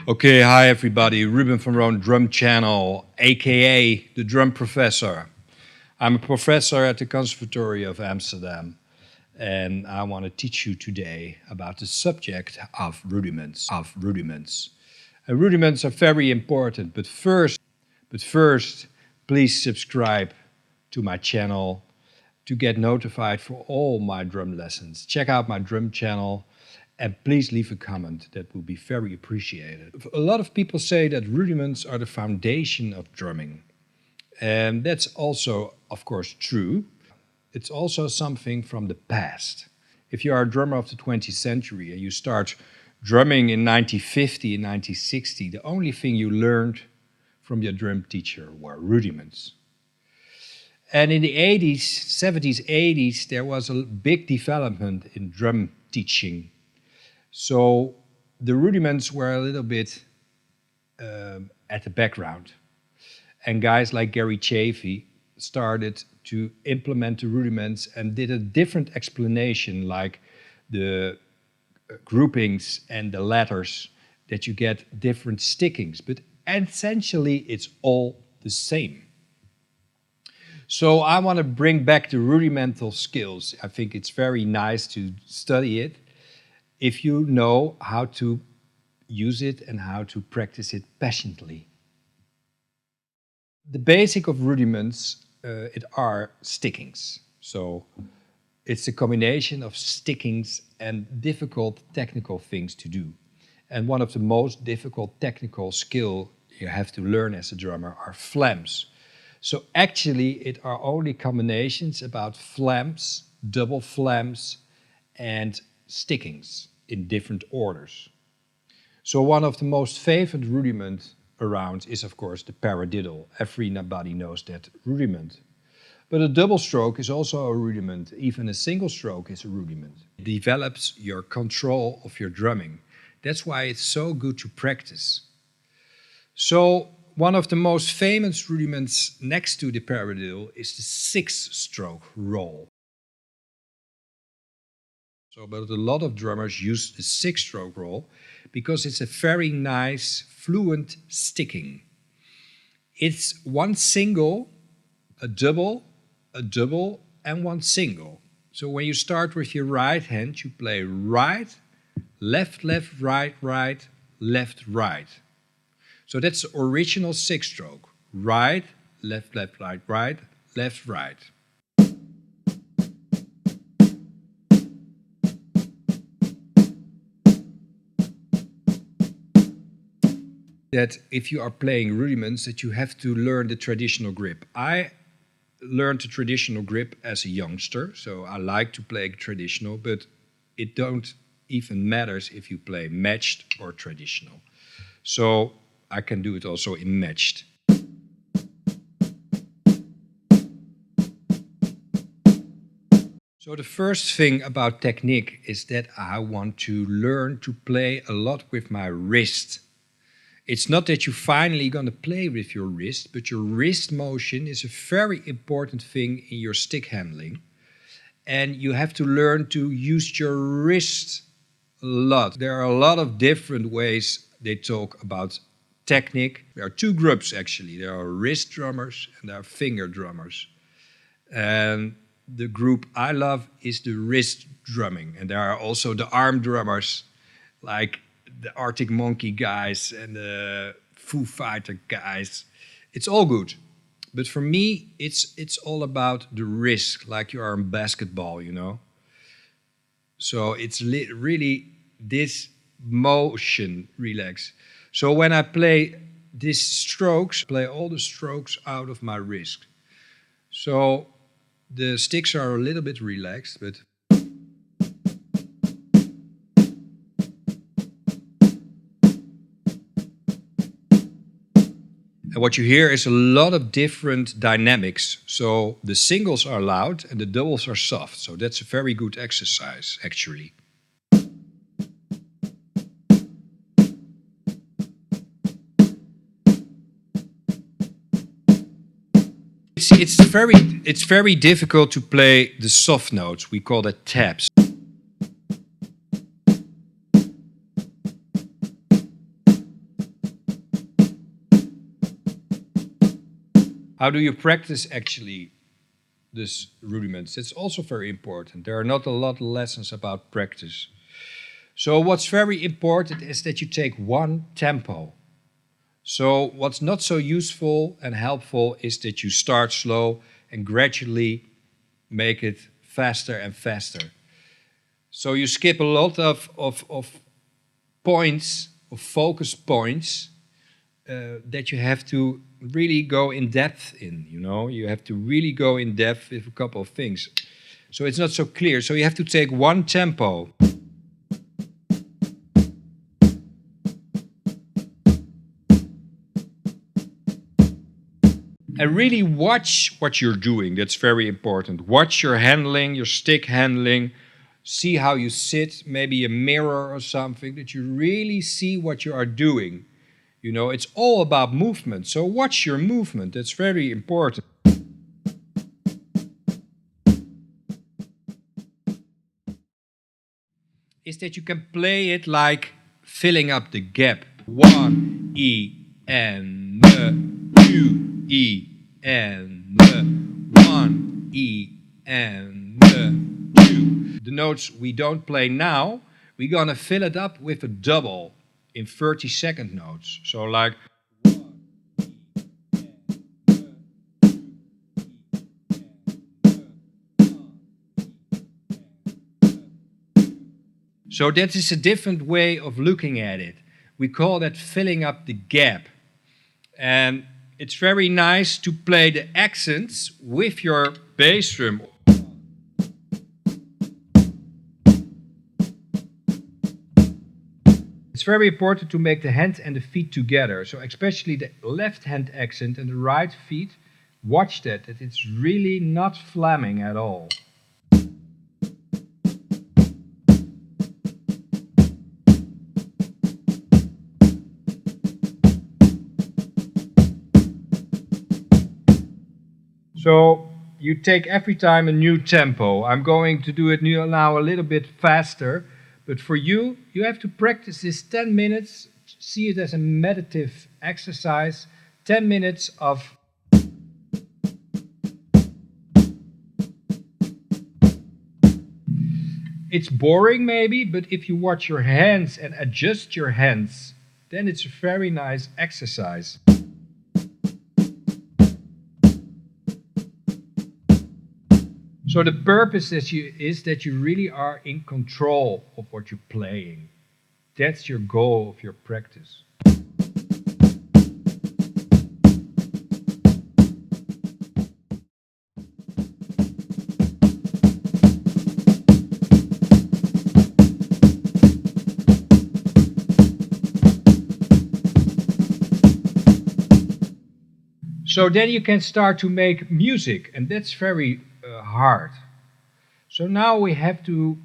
Okay, hi everybody, Ruben van Roon Drum Channel, aka the Drum Professor. I'm a professor at the Conservatory of Amsterdam, and I want to teach you today about the subject of rudiments. And rudiments are very important, but first, please subscribe to my channel to get notified for all my drum lessons. Check out my drum channel. And please leave a comment, that will be very appreciated. A lot of people say that rudiments are the foundation of drumming. And that's also, of course, true. It's also something from the past. If you are a drummer of the 20th century and you start drumming in 1950 and 1960, the only thing you learned from your drum teacher were rudiments. And in the 80s, 70s, 80s, there was a big development in drum teaching. So the rudiments were a little bit at the background. And guys like Gary Chafee started to implement the rudiments and did a different explanation, like the groupings and the letters, that you get different stickings. But essentially, it's all the same. So I want to bring back the rudimental skills. I think it's very nice to study it if you know how to use it and how to practice it passionately. The basic of rudiments it are stickings. So it's a combination of stickings and difficult technical things to do. And one of the most difficult technical skill you have to learn as a drummer are flams. So actually it are only combinations about flams, double flams, and stickings in different orders. So one of the most favorite rudiments around is of course the paradiddle. Everybody knows that rudiment. But a double stroke is also a rudiment. Even a single stroke is a rudiment. It develops your control of your drumming. That's why it's so good to practice. So one of the most famous rudiments next to the paradiddle is the six-stroke roll. But a lot of drummers use the six-stroke roll because it's a very nice, fluent sticking. It's one single, a double, and one single. So when you start with your right hand, you play right, left, left, right, right, left, right. So that's the original six-stroke. Right, left, left, right, right, left, right. That if you are playing rudiments, that you have to learn the traditional grip. I learned the traditional grip as a youngster, so I like to play traditional, but it don't even matters if you play matched or traditional. So I can do it also in matched. So the first thing about technique is that I want to learn to play a lot with my wrist. It's not that you're finally going to play with your wrist, but your wrist motion is a very important thing in your stick handling. And you have to learn to use your wrist a lot. There are a lot of different ways they talk about technique. There are two groups actually. There are wrist drummers and there are finger drummers. And the group I love is the wrist drumming. And there are also the arm drummers, like the Arctic Monkey guys and the Foo Fighter guys. It's all good. But for me, it's all about the wrist, like you are in basketball, you know. So it's really this motion relax. So when I play these strokes, play all the strokes out of my wrist. So the sticks are a little bit relaxed, but and what you hear is a lot of different dynamics. So the singles are loud and the doubles are soft. So that's a very good exercise, actually. It's very difficult to play the soft notes. We call that taps. How do you practice actually this rudiments? It's also very important. There are not a lot of lessons about practice. So what's very important is that you take one tempo. So what's not so useful and helpful is that you start slow and gradually make it faster and faster. So you skip a lot of points, of focus points, that you have to really go in depth in, you know? You have to really go in depth with a couple of things. So it's not so clear. So you have to take one tempo. And really watch what you're doing. That's very important. Watch your handling, your stick handling. See how you sit, maybe a mirror or something, that you really see what you are doing. You know, it's all about movement. So watch your movement. That's very important. Is that you can play it like filling up the gap. 1 E and 2 E and 1 E and 2. The notes we don't play now, we're gonna fill it up with a double in 30-second notes. So like 1 So that is a different way of looking at it. We call that filling up the gap. And it's very nice to play the accents with your bass drum. It's very important to make the hands and the feet together. So especially the left hand accent and the right feet, watch that it's really not flamming at all. So you take every time a new tempo. I'm going to do it now a little bit faster, but for you, you have to practice this 10 minutes. See it as a meditative exercise. 10 minutes of it's boring maybe, but if you watch your hands and adjust your hands, then it's a very nice exercise. So the purpose is that you really are in control of what you're playing. That's your goal of your practice. So then you can start to make music, and that's very hard. So now we have to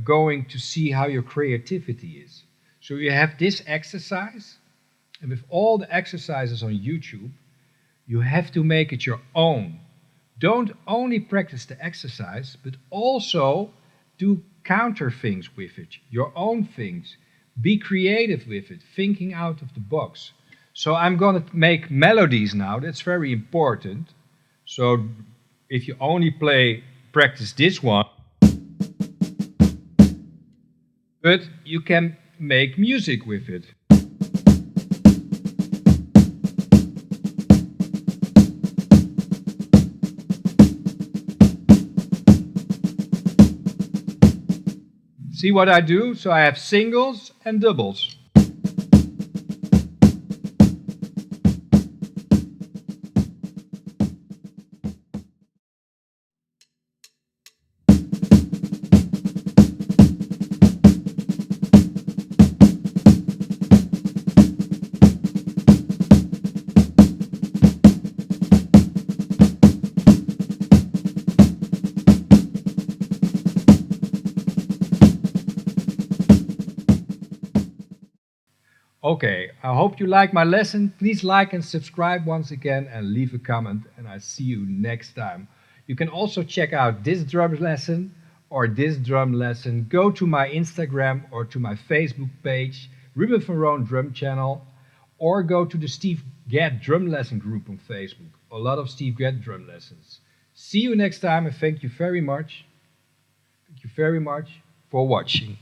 going to see how your creativity is. So you have this exercise, and with all the exercises on YouTube, you have to make it your own. Don't only practice the exercise, but also do counter things with it, your own things. Be creative with it, thinking out of the box. So I'm going to make melodies now, that's very important. So if you only practice this one, but you can make music with it. See what I do? So I have singles and doubles. Okay, I hope you like my lesson. Please like and subscribe once again and leave a comment, and I see you next time. You can also check out this drum lesson or this drum lesson. Go to my Instagram or to my Facebook page, Ruben van Roon drum channel, or go to the Steve Gadd Drum Lesson group on Facebook. A lot of Steve Gadd drum lessons. See you next time and thank you very much. Thank you very much for watching.